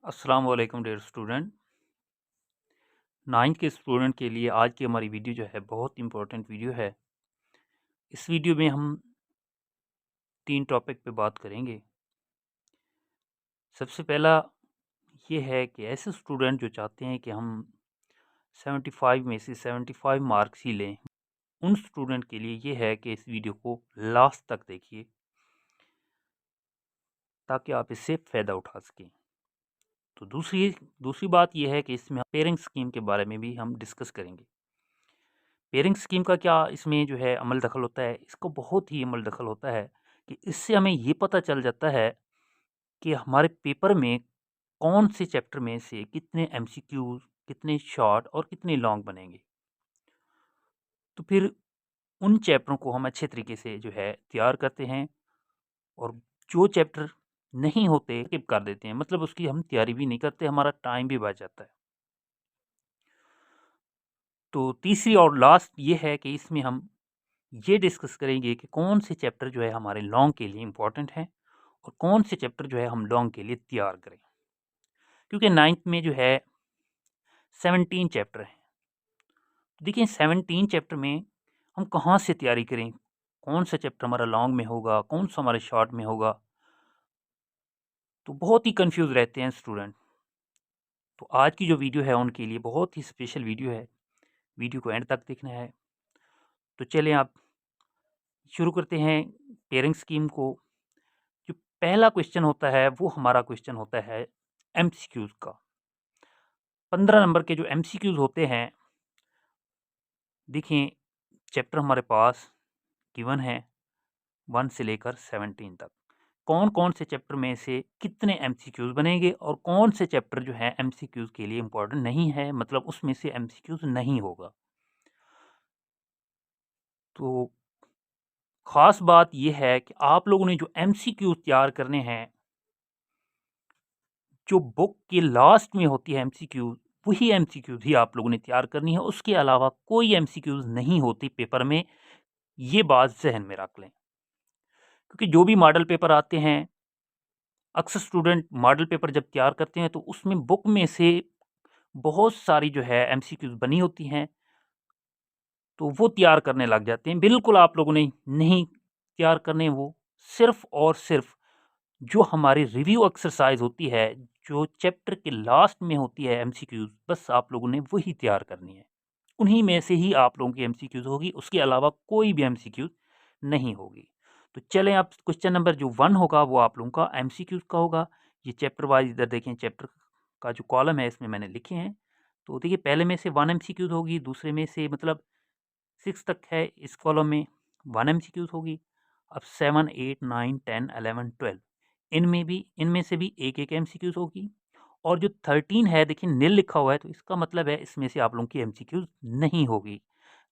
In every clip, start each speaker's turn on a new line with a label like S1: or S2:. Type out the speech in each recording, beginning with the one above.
S1: अस्सलाम वालेकुम dear student. 9th के स्टूडेंट के लिए आज की हमारी वीडियो जो है बहुत इंपॉर्टेंट वीडियो है। इस वीडियो में हम 3 टॉपिक पे बात करेंगे। सबसे पहला ये है कि ऐसे स्टूडेंट जो चाहते हैं कि हम 75 में से 75 मार्क्स ही लें, उन स्टूडेंट के लिए ये है कि इस वीडियो को लास्ट तक देखिए ताकि आप इससे फ़ायदा उठा सकें। तो दूसरी बात ये है कि इसमें पेयरिंग स्कीम के बारे में भी हम डिस्कस करेंगे। पेयरिंग स्कीम का क्या इसमें जो है अमल दखल होता है, इसको बहुत ही अमल दखल होता है कि इससे हमें ये पता चल जाता है कि हमारे पेपर में कौन से चैप्टर में से कितने एमसीक्यूज, कितने शॉर्ट और कितने लॉन्ग बनेंगे। तो फिर उन चैप्टरों को हम अच्छे तरीके से जो है तैयार करते हैं और जो चैप्टर नहीं होते स्किप कर देते हैं, मतलब उसकी हम तैयारी भी नहीं करते, हमारा टाइम भी बच जाता है। तो तीसरी और लास्ट ये है कि इसमें हम ये डिस्कस करेंगे कि कौन से चैप्टर जो है हमारे लॉन्ग के लिए इम्पोर्टेंट हैं और कौन से चैप्टर जो है हम लॉन्ग के लिए तैयार करें, क्योंकि 9th में जो है 17 चैप्टर हैं। देखिए 17 चैप्टर में हम कहाँ से तैयारी करें, कौन सा चैप्टर हमारा लॉन्ग में होगा, कौन सा हमारे शॉर्ट में होगा, तो बहुत ही कंफ्यूज रहते हैं स्टूडेंट। तो आज की जो वीडियो है उनके लिए बहुत ही स्पेशल वीडियो है, वीडियो को एंड तक देखना है। तो चलें आप शुरू करते हैं पेयरिंग स्कीम को। जो पहला क्वेश्चन होता है वो हमारा क्वेश्चन होता है एमसीक्यूज का। 15 नंबर के जो एमसीक्यूज होते हैं, देखिए चैप्टर हमारे पास गिवन है 1 से लेकर 17 तक। कौन कौन से चैप्टर में से कितने एमसीक्यूज बनेंगे और कौन से चैप्टर जो है एमसीक्यूज के लिए इम्पोर्टेंट नहीं है, मतलब उसमें से एमसीक्यूज नहीं होगा। तो खास बात यह है कि आप लोगों ने जो एमसीक्यूज तैयार करने हैं, जो बुक के लास्ट में होती है एमसीक्यूज, वही एमसीक्यूज ही आप लोगों ने तैयार करनी है। उसके अलावा कोई एमसीक्यूज नहीं होती पेपर में, ये बात जहन में रख लें। क्योंकि जो भी मॉडल पेपर आते हैं, अक्सर स्टूडेंट मॉडल पेपर जब तैयार करते हैं तो उसमें बुक में से बहुत सारी जो है एमसीक्यूज बनी होती हैं, तो वो तैयार करने लग जाते हैं। बिल्कुल आप लोगों ने नहीं तैयार करने, वो सिर्फ और सिर्फ जो हमारी रिव्यू एक्सरसाइज होती है, जो चैप्टर के लास्ट में होती है एमसीक्यूज, बस आप लोगों ने वही तैयार करनी है। उन्हीं में से ही आप लोगों की एमसीक्यूज होगी, उसके अलावा कोई भी एमसीक्यूज नहीं होगी। तो चलें आप क्वेश्चन नंबर जो 1 होगा वो आप लोगों का एमसीक्यूज का होगा। ये चैप्टर वाइज इधर देखें, चैप्टर का जो कॉलम है इसमें मैंने लिखे हैं। तो देखिए पहले में से 1 एमसीक्यूज होगी, दूसरे में से मतलब 6 तक है इस कॉलम में 1 एमसीक्यूज होगी। अब 7, 8, 9, 10, 11, 12 इनमें से भी एक एक एमसीक्यूज होगी। और जो 13 है, देखिए नील लिखा हुआ है, तो इसका मतलब है इसमें से आप लोगों की एमसीक्यूज नहीं होगी,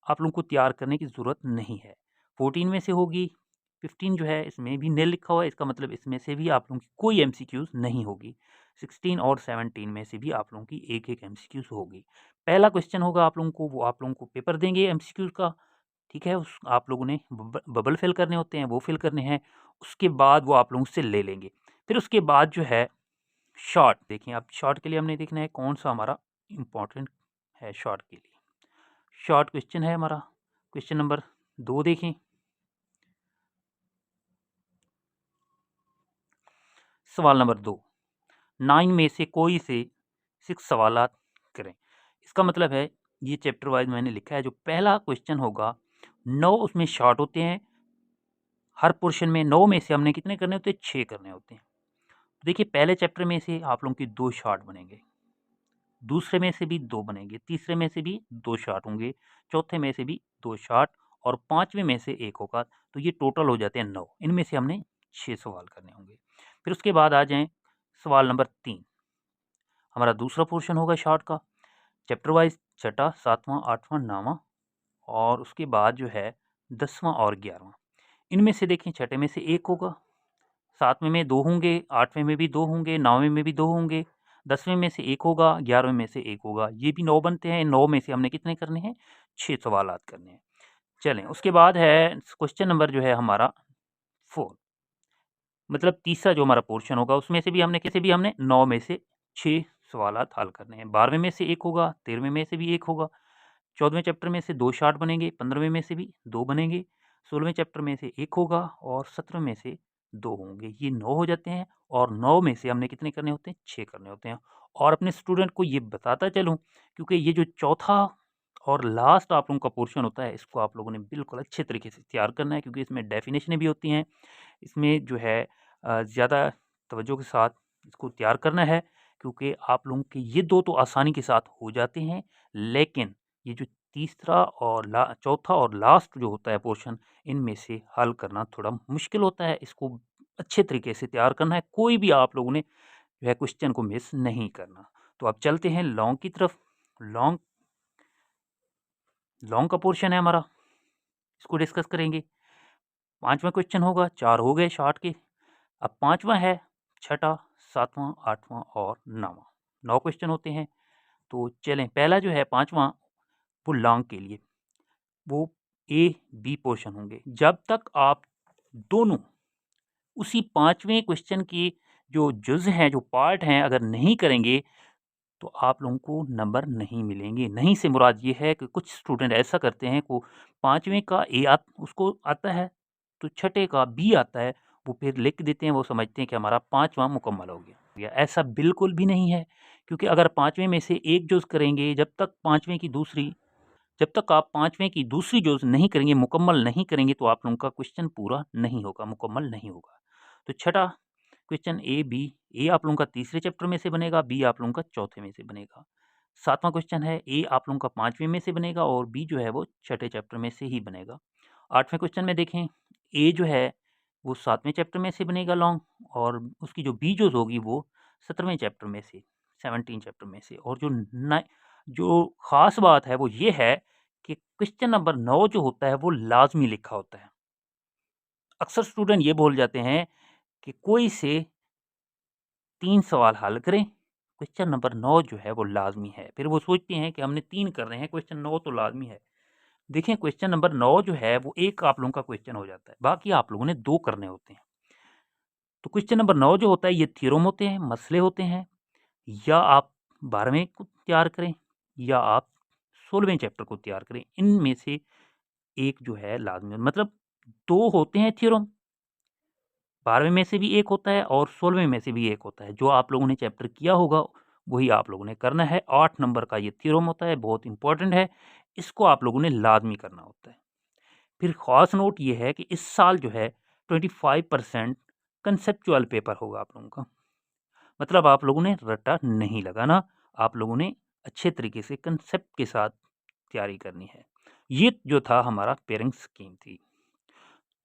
S1: आप लोगों को तैयार करने की ज़रूरत नहीं है। 14 में से होगी, 15 जो है इसमें भी नील लिखा हुआ है, इसका मतलब इसमें से भी आप लोगों की कोई एमसीक्यूज नहीं होगी। 16 और 17 में से भी आप लोगों की एक एक एमसीक्यूज होगी। पहला क्वेश्चन होगा आप लोगों को, वो आप लोगों को पेपर देंगे एमसीक्यूज का, ठीक है। उस आप लोगों ने बबल फिल करने होते हैं, वो फिल करने हैं। उसके बाद वो आप लोगों से ले लेंगे। फिर उसके बाद जो है शॉर्ट, देखिए आप शॉर्ट के लिए हमने देखना है कौन सा हमारा इम्पोर्टेंट है। शॉर्ट के लिए शॉर्ट क्वेश्चन है हमारा क्वेश्चन नंबर 2। देखें सवाल नंबर 2, 9 में से कोई से 6 सवाल करें। इसका मतलब है ये चैप्टर वाइज मैंने लिखा है। जो पहला क्वेश्चन होगा, 9 उसमें शॉर्ट होते हैं। हर पोर्शन में 9 में से हमने कितने करने होते हैं, 6 करने होते हैं। देखिए पहले चैप्टर में से आप लोगों की 2 शॉर्ट बनेंगे, दूसरे में से भी 2 बनेंगे, तीसरे में से भी 2 शॉर्ट होंगे, चौथे में से भी 2 शॉर्ट और 5वें में से 1 होगा। तो ये टोटल हो जाते हैं 9। इनमें से हमने 6 सवाल करने होंगे। फिर उसके बाद आ जाएँ सवाल नंबर 3, हमारा दूसरा पोर्शन होगा शॉर्ट का, चैप्टर वाइज छठा, 7वां, 8वां, 9वां और उसके बाद जो है 10वां और 11वां। इनमें से देखें छठे में से 1 होगा, 7वें में 2 होंगे, 8वें में भी 2 होंगे, 9वें में भी 2 होंगे, 10वें में से 1 होगा, 11वें में से 1 होगा। ये भी 9 बनते हैं। 9 में से हमने कितने करने हैं, 6 सवालात करने हैं। चलें उसके बाद है क्वेश्चन नंबर जो है हमारा 4, मतलब तीसरा जो हमारा पोर्शन होगा, उसमें से भी हमने 9 में से 6 सवालात हल करने हैं। 12वें में से 1 होगा, 13वें में से भी 1 होगा, 14वें चैप्टर में से 2 शार्ट बनेंगे, 15वें में से भी 2 बनेंगे, 16वें चैप्टर में से 1 होगा और 17वें में से 2 होंगे। ये 9 हो जाते हैं और 9 में से हमने कितने करने होते हैं? 6 करने होते हैं। और अपने स्टूडेंट को ये बताता चलूँ, क्योंकि ये जो चौथा और लास्ट आप लोगों का पोर्शन होता है, इसको आप लोगों ने बिल्कुल अच्छे तरीके से तैयार करना है, क्योंकि इसमें डेफिनेशनें भी होती हैं। इसमें जो है ज़्यादा तवज्जो के साथ इसको तैयार करना है, क्योंकि आप लोगों के ये 2 तो आसानी के साथ हो जाते हैं, लेकिन ये जो तीसरा और चौथा और लास्ट जो होता है पोर्शन, इनमें से हल करना थोड़ा मुश्किल होता है। इसको अच्छे तरीके से तैयार करना है, कोई भी आप लोगों ने जो है क्वेश्चन को मिस नहीं करना। तो अब चलते हैं लॉन्ग की तरफ। लॉन्ग लॉन्ग का पोर्शन है हमारा, इसको डिस्कस करेंगे। 5वां क्वेश्चन होगा, 4 हो गए शॉर्ट के। अब 5वां है, 6वां, 7वां, 8वां और 9वां। 9 क्वेश्चन होते हैं। तो चलें, पहला जो है 5वां, वो लॉन्ग के लिए, वो ए, बी पोर्शन होंगे। जब तक आप दोनों उसी 5वें क्वेश्चन की जो जुज़ हैं, जो पार्ट हैं, अगर नहीं करेंगे, तो आप लोगों को नंबर नहीं मिलेंगे। नहीं से मुराद ये है कि कुछ स्टूडेंट ऐसा करते हैं को 5वें का ए उसको आता है, तो छठे का बी आता है, वो फिर लिख देते हैं, वो समझते हैं कि हमारा 5वां मुकम्मल हो गया। ऐसा बिल्कुल भी नहीं है, क्योंकि अगर 5वें में से एक जुज़ करेंगे, जब तक आप 5वें की दूसरी जुज़ नहीं करेंगे, मुकम्मल नहीं करेंगे, तो आप लोगों का क्वेश्चन पूरा नहीं होगा, मुकम्मल नहीं होगा। तो छठा क्वेश्चन ए, बी, ए आप लोगों का तीसरे चैप्टर में से बनेगा, बी आप लोगों का चौथे में से बनेगा। 7वां क्वेश्चन है, ए आप लोगों का 5वें में से बनेगा और बी जो है वो छठे चैप्टर में से ही बनेगा। 8वें क्वेश्चन में देखें, ए जो है वो 7वें चैप्टर में से बनेगा लॉन्ग, और उसकी जो बी जो होगी वो 17वें चैप्टर में से, 17 चैप्टर में से। और जो ख़ास बात है वो ये है कि क्वेश्चन नंबर 9 जो होता है वो लाज़मी लिखा होता है। अक्सर स्टूडेंट ये भूल जाते हैं कि कोई से 3 सवाल हल करें, क्वेश्चन नंबर 9 जो है वो लाज़मी है। फिर वो सोचते हैं कि हमने 3 कर रहे हैं, क्वेश्चन 9 तो लाज़मी है। देखिए, क्वेश्चन नंबर 9 जो है वो एक आप लोगों का क्वेश्चन हो जाता है, बाकी आप लोगों ने 2 करने होते हैं। तो क्वेश्चन नंबर 9 जो होता है ये थ्योरम होते हैं, मसले होते हैं, या आप 12वें को तैयार करें या आप 16वें चैप्टर को तैयार करें। इनमें से एक जो है लाज़मी, मतलब 2 होते हैं थ्योरम, 12वें में से भी एक होता है और 16वें में से भी एक होता है। जो आप लोगों ने चैप्टर किया होगा वही आप लोगों ने करना है। 8 नंबर का ये थ्योरम होता है, बहुत इंपॉर्टेंट है, इसको आप लोगों ने लाज़मी करना होता है। फिर ख़ास नोट ये है कि इस साल जो है 25% कंसेप्चुअल पेपर होगा आप लोगों का। मतलब आप लोगों ने रट्टा नहीं लगाना, आप लोगों ने अच्छे तरीके से कंसेप्ट के साथ तैयारी करनी है। ये जो था हमारा पेयरिंग स्कीम थी।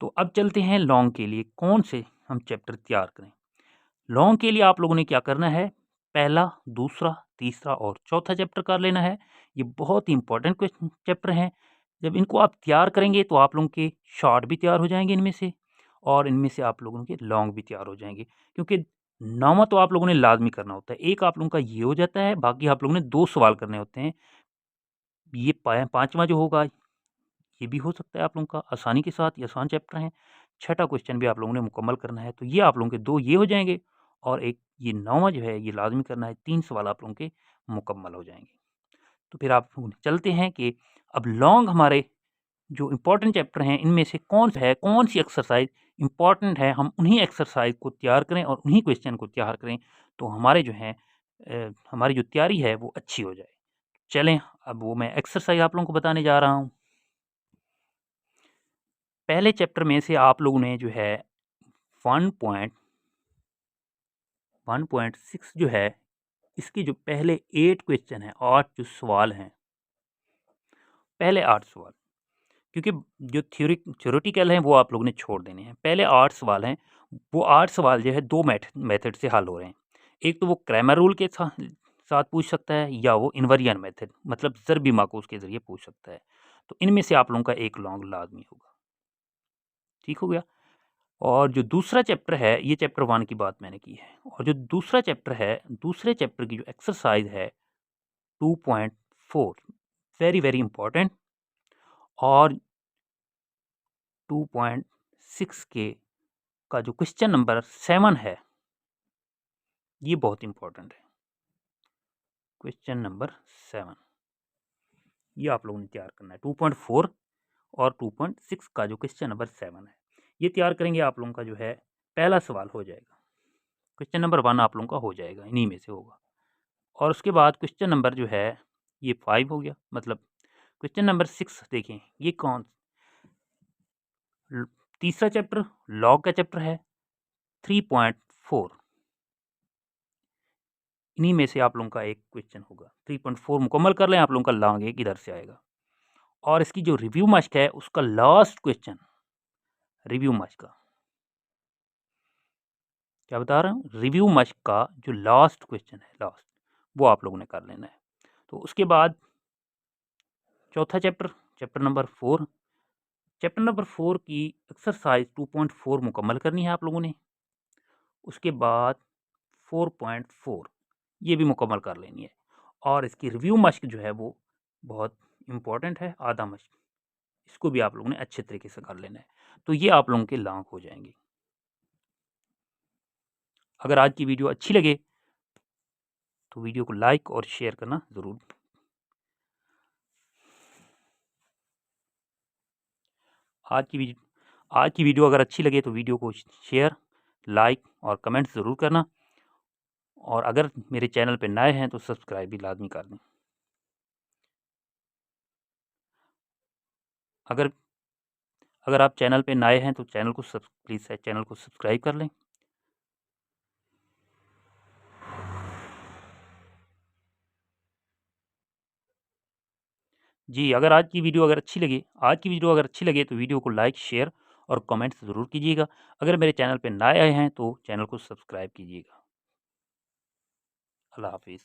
S1: तो अब चलते हैं लॉन्ग के लिए, कौन से हम चैप्टर तैयार करें। लॉन्ग के लिए आप लोगों ने क्या करना है, पहला, दूसरा, तीसरा और चौथा चैप्टर कर लेना है। ये बहुत ही इंपॉर्टेंट क्वेश्चन चैप्टर हैं। जब इनको आप तैयार करेंगे तो आप लोगों के शॉर्ट भी तैयार हो जाएंगे इनमें से, और इनमें से आप लोगों के लॉन्ग भी तैयार हो जाएंगे, क्योंकि 9वां तो आप लोगों ने लाजमी करना होता है। एक आप लोगों का ये हो जाता है, बाकी आप लोगों ने 2 सवाल करने होते हैं। ये 5वां जो होगा ये भी हो सकता है आप लोगों का आसानी के साथ, ये आसान चैप्टर हैं। छठा क्वेश्चन भी आप लोगों ने मुकम्मल करना है, तो ये आप लोगों के 2 ये हो जाएँगे और एक ये 9वां जो है ये लाज़मी करना है, 3 सवाल आप लोगों के मुकम्मल हो जाएँगे। तो फिर आप चलते हैं कि अब लॉन्ग हमारे जो इम्पोर्टेंट चैप्टर हैं इनमें से कौन-सी एक्सरसाइज़ इम्पोर्टेंट है, हम उन्हीं एक्सरसाइज़ को तैयार करें और उन्हीं क्वेश्चन को तैयार करें, तो हमारे जो हैं हमारी जो तैयारी है वो अच्छी हो जाए। चलें, अब वो मैं एक्सरसाइज़ आप लोगों को बताने जा रहा हूँ। पहले चैप्टर में से आप लोगों ने जो है 1.6 जो है, इसके जो पहले 8 क्वेश्चन हैं, 8 जो सवाल हैं, पहले 8 सवाल, क्योंकि जो थ्योरेटिकल हैं वो आप लोगों ने छोड़ देने हैं। पहले 8 सवाल हैं, वो 8 सवाल जो है 2 मेथड से हल हो रहे हैं। एक तो वो क्रैमर रूल के साथ पूछ सकता है, या वो इन्वर्जन मेथड मतलब ज़रबी माकूस के ज़रिए पूछ सकता है। तो इनमें से आप लोगों का एक लॉन्ग लाज़मी होगा। ठीक हो गया? और जो दूसरा चैप्टर है, ये चैप्टर 1 की बात मैंने की है, और जो दूसरा चैप्टर है, दूसरे चैप्टर की जो एक्सरसाइज है 2.4, वेरी वेरी इंपॉर्टेंट, और 2.6 के का जो क्वेश्चन नंबर 7 है, ये बहुत इंपॉर्टेंट है। क्वेश्चन नंबर 7 ये आप लोगों ने तैयार करना है। 2.4 और 2.6 का जो क्वेश्चन नंबर 7 है ये तैयार करेंगे आप लोगों का जो है पहला सवाल हो जाएगा। क्वेश्चन नंबर 1 आप लोगों का हो जाएगा, इन्हीं में से होगा। और उसके बाद क्वेश्चन नंबर जो है ये 5 हो गया। मतलब क्वेश्चन नंबर 6 देखें, ये कौन तीसरा चैप्टर लॉग का चैप्टर है 3.4, इन्हीं में से आप लोगों का एक क्वेश्चन होगा। 3.4 मुकम्मल कर लें, आप लोगों का लॉग एक इधर से आएगा। और इसकी जो रिव्यू मश्क है उसका लास्ट क्वेश्चन, रिव्यू मश्क का क्या बता रहा हूँ, रिव्यू मश्क का जो लास्ट क्वेश्चन है लास्ट, वो आप लोगों ने कर लेना है। तो उसके बाद चौथा chapter, chapter number 4, chapter number 4 की एक्सरसाइज 2.4 मुकम्मल करनी है आप लोगों ने। उसके बाद 4.4 ये भी मुकम्मल कर लेनी है। और इसकी रिव्यू मश्क जो है वो बहुत इम्पॉर्टेंट है, आधा मश्क, इसको भी आप लोगों ने अच्छे तरीके से कर लेना है। तो ये आप लोगों के लॉन्ग हो जाएंगे। अगर आज की वीडियो अच्छी लगे तो वीडियो को लाइक और शेयर करना ज़रूर। आज की वीडियो अगर अच्छी लगे तो वीडियो को शेयर, लाइक और कमेंट ज़रूर करना। और अगर मेरे चैनल पे नए हैं तो सब्सक्राइब भी लाजमी कर दें। अगर आप चैनल पे नए हैं तो चैनल को प्लीज़ चैनल को सब्सक्राइब कर लें। जी, अगर आज की वीडियो अगर अच्छी लगे तो वीडियो को लाइक, शेयर और कमेंट्स ज़रूर कीजिएगा। अगर मेरे चैनल पे नए आए हैं तो चैनल को सब्सक्राइब कीजिएगा। अल्लाह हाफ़िज़।